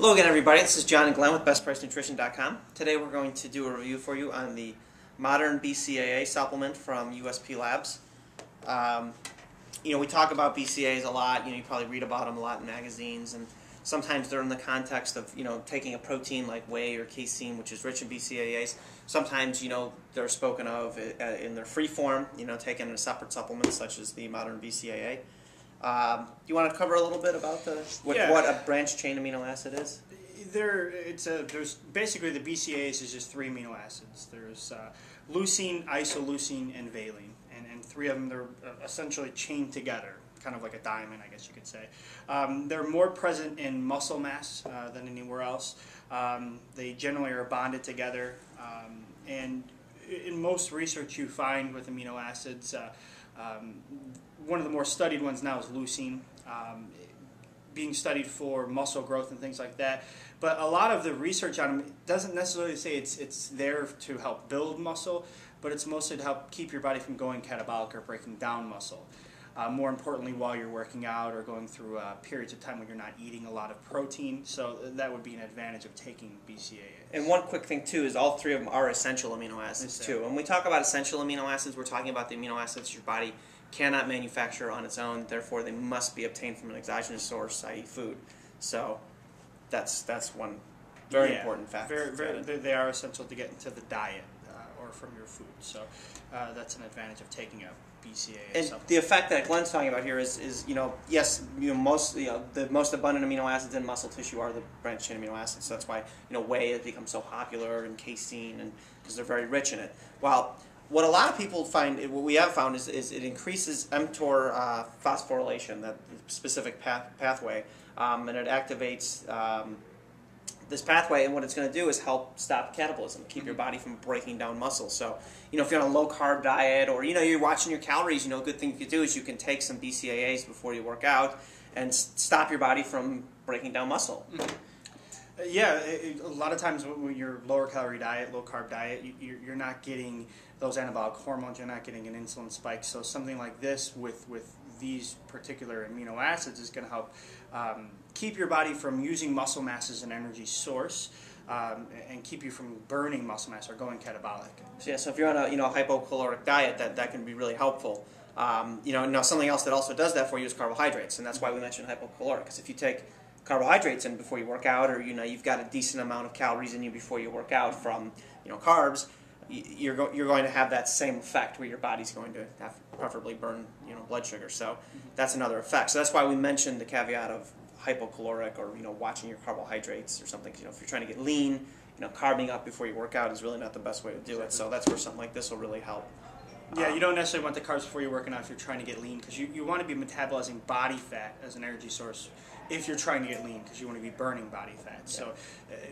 Hello again, everybody. This is John and Glenn with BestPriceNutrition.com. Today we're going to do a review for you on the modern BCAA supplement from USPLabs. We talk about BCAAs a lot. You probably read about them a lot in magazines, and sometimes they're in the context of taking a protein like whey or casein, which is rich in BCAAs. Sometimes they're spoken of in their free form, taken in a separate supplement such as the modern BCAA. Do you want to cover a little bit about what a branched chain amino acid is? There's basically the BCAAs is just 3 amino acids. There's leucine, isoleucine, and valine, and 3 of them they're essentially chained together, kind of like a diamond, I guess you could say. They're more present in muscle mass than anywhere else. They generally are bonded together, and in most research you find with amino acids. One of the more studied ones now is leucine, being studied for muscle growth and things like that. But a lot of the research on them doesn't necessarily say it's there to help build muscle, but it's mostly to help keep your body from going catabolic or breaking down muscle. More importantly, while you're working out or going through periods of time when you're not eating a lot of protein, so that would be an advantage of taking BCAA. And one quick thing too is all 3 of them are essential amino acids too. When we talk about essential amino acids, we're talking about the amino acids your body cannot manufacture on its own, therefore they must be obtained from an exogenous source, i.e. food. So that's one very important fact. They are essential to get into the diet or from your food. So that's an advantage of taking a BCAA and supplement. The effect that Glenn's talking about here is yes, the most abundant amino acids in muscle tissue are the branched chain amino acids. So that's why whey has become so popular, and casein, and because they're very rich in it. While what a lot of people find, what we have found, is it increases mTOR phosphorylation, that specific pathway, and it activates this pathway, and what it's going to do is help stop catabolism, keep your body from breaking down muscle. So, if you're on a low-carb diet, or, you're watching your calories, a good thing you could do is you can take some BCAAs before you work out and stop your body from breaking down muscle. Yeah, a lot of times when you're lower-calorie diet, low-carb diet, you're not getting those anabolic hormones, you're not getting an insulin spike. So something like this with these particular amino acids is going to help keep your body from using muscle mass as an energy source, and keep you from burning muscle mass or going catabolic. So if you're on a hypocaloric diet, that can be really helpful. Now something else that also does that for you is carbohydrates, and that's why we mentioned hypocaloric. Because if you take carbohydrates in before you work out, or you've got a decent amount of calories in you before you work out from carbs, you're going to have that same effect where your body's going to have preferably burn blood sugar. So that's another effect. So that's why we mentioned the caveat of hypocaloric, or watching your carbohydrates or something. If you're trying to get lean, carbing up before you work out is really not the best way to do it. So that's where something like this will really help. Yeah, you don't necessarily want the carbs before you're working out if you're trying to get lean, because you want to be metabolizing body fat as an energy source if you're trying to get lean, because you want to be burning body fat. Yeah. So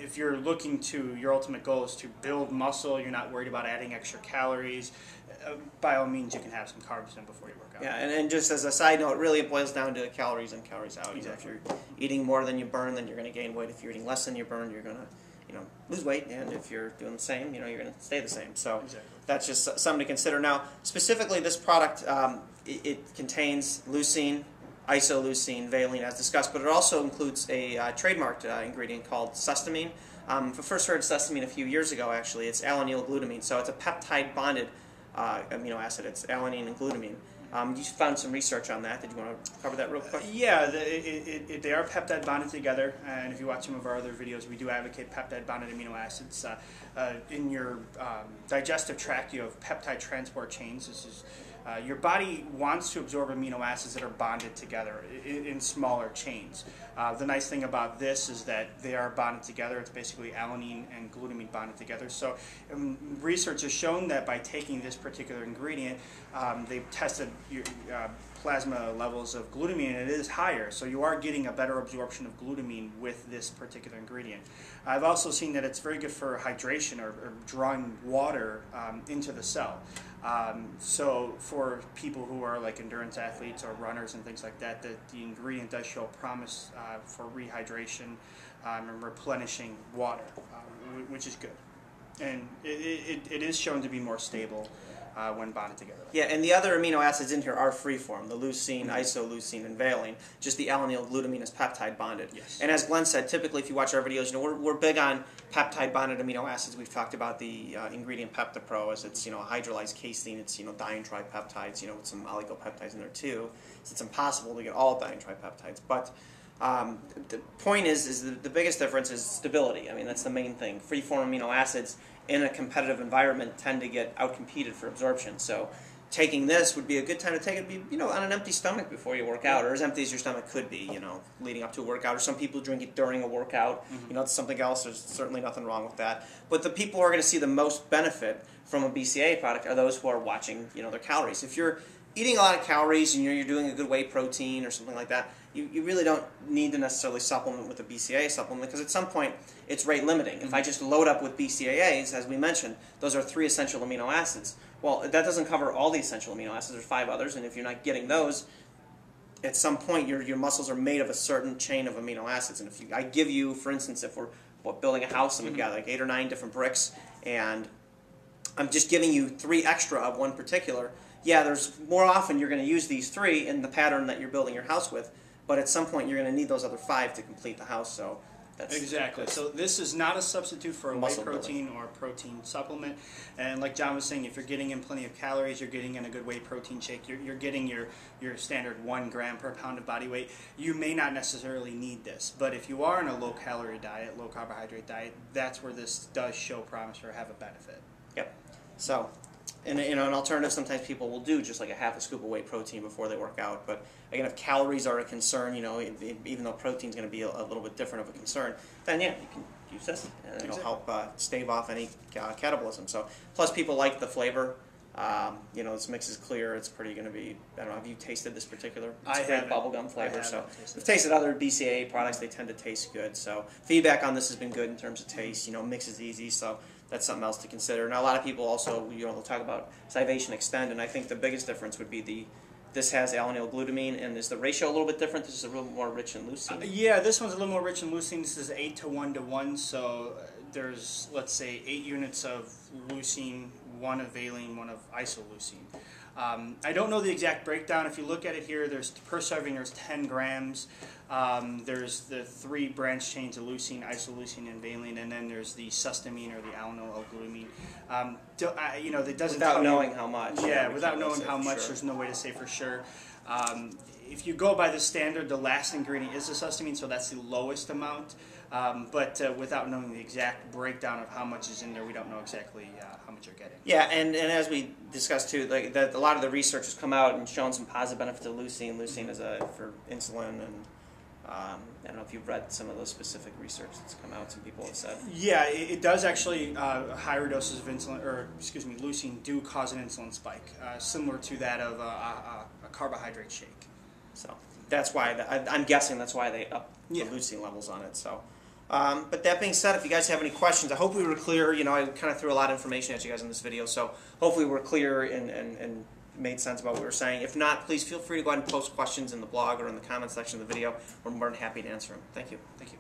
if you're looking to, your ultimate goal is to build muscle, you're not worried about adding extra calories, by all means you can have some carbs in before you work out. Yeah, and just as a side note, really it boils down to calories in, calories out. Exactly. If you're eating more than you burn, then you're going to gain weight. If you're eating less than you burn, you're going to lose weight, and if you're doing the same, you're going to stay the same. So exactly. That's just something to consider. Now, specifically, this product it contains leucine, isoleucine, valine, as discussed, but it also includes a trademarked ingredient called sustamine. I first heard sustamine a few years ago. Actually, it's alanine glutamine, so it's a peptide-bonded amino acid. It's alanine and glutamine. You found some research on that. Did you want to cover that real quick? Yeah, they are peptide bonded together, and if you watch some of our other videos, we do advocate peptide bonded amino acids. In your digestive tract, you have peptide transport chains. This is your body wants to absorb amino acids that are bonded together in smaller chains. The nice thing about this is that they are bonded together. It's basically alanine and glutamine bonded together. So research has shown that by taking this particular ingredient, they've tested your plasma levels of glutamine, and it is higher. So you are getting a better absorption of glutamine with this particular ingredient. I've also seen that it's very good for hydration, or drawing water into the cell. So for people who are like endurance athletes or runners and things like that, the ingredient does show promise for rehydration and replenishing water, which is good. And it is shown to be more stable when bonded together. Yeah, and the other amino acids in here are free-form, the leucine, isoleucine, and valine. Just the alanine glutamine is peptide bonded. Yes. And as Glenn said, typically if you watch our videos, we're big on peptide bonded amino acids. We've talked about the ingredient PeptiPro as it's hydrolyzed casein, it's diene tripeptides, with some oligopeptides in there too. So it's impossible to get all diene tripeptides, but the point is the biggest difference is stability. I mean, that's the main thing. Free-form amino acids in a competitive environment tend to get outcompeted for absorption. So taking this would be a good time to take it on an empty stomach before you work out, or as empty as your stomach could be, leading up to a workout. Or some people drink it during a workout. It's something else. There's certainly nothing wrong with that. But the people who are going to see the most benefit from a BCAA product are those who are watching, their calories. If you're eating a lot of calories and you're doing a good whey protein or something like that, you really don't need to necessarily supplement with a BCAA supplement, because at some point it's rate limiting. If I just load up with BCAAs, as we mentioned, those are 3 essential amino acids. Well, that doesn't cover all the essential amino acids. There's 5 others, and if you're not getting those, at some point your muscles are made of a certain chain of amino acids. And if I give you, for instance, if we're building a house and we've got like 8 or 9 different bricks, and I'm just giving you 3 extra of one particular, there's more often you're going to use these 3 in the pattern that you're building your house with, but at some point you're going to need those other 5 to complete the house. So that's exactly. So this is not a substitute for a whey protein or a protein supplement. And like John was saying, if you're getting in plenty of calories, you're getting in a good whey protein shake, you're getting your standard 1 gram per pound of body weight, you may not necessarily need this. But if you are in a low-calorie diet, low-carbohydrate diet, that's where this does show promise or have a benefit. Yep. So, and an alternative, sometimes people will do just like a half a scoop of whey protein before they work out. But again, if calories are a concern, even though protein is going to be a little bit different of a concern, then you can use this, and it'll help stave off any catabolism. So, plus people like the flavor. This mix is clear. It's pretty going to be. I don't know. Have you tasted this particular? It's a great bubblegum flavor. So, we've tasted other BCAA products. They tend to taste good. So, feedback on this has been good in terms of taste. Mix is easy. So. That's something else to consider. Now, a lot of people also, they'll talk about Scivation Extend, and I think the biggest difference would be this has alanine glutamine, and is the ratio a little bit different? This is a little more rich in leucine. Yeah, this one's a little more rich in leucine. This is 8 to 1 to 1, so there's, let's say, 8 units of leucine, 1 of valine, 1 of isoleucine. I don't know the exact breakdown. If you look at it here, per serving there's 10 grams. There's the 3 branch chains of leucine, isoleucine, and valine, and then there's the sustamine or the alanine glutamine. That doesn't without knowing how much. Yeah, without knowing how much, there's no way to say for sure. If you go by the standard, the last ingredient is the sustamine, so that's the lowest amount. But without knowing the exact breakdown of how much is in there, we don't know exactly how much you're getting. Yeah, and as we discussed too, a lot of the research has come out and shown some positive benefits of leucine. Leucine is for insulin, and I don't know if you've read some of those specific research that's come out. Some people have said. Yeah, it does actually. Higher doses of leucine do cause an insulin spike, similar to that of a carbohydrate shake. So that's why I'm guessing that's why they up the leucine levels on it. So. But that being said, if you guys have any questions, I hope we were clear. I kind of threw a lot of information at you guys in this video, so hopefully we're clear and made sense about what we were saying. If not, please feel free to go ahead and post questions in the blog or in the comment section of the video. We're more than happy to answer them. Thank you. Thank you.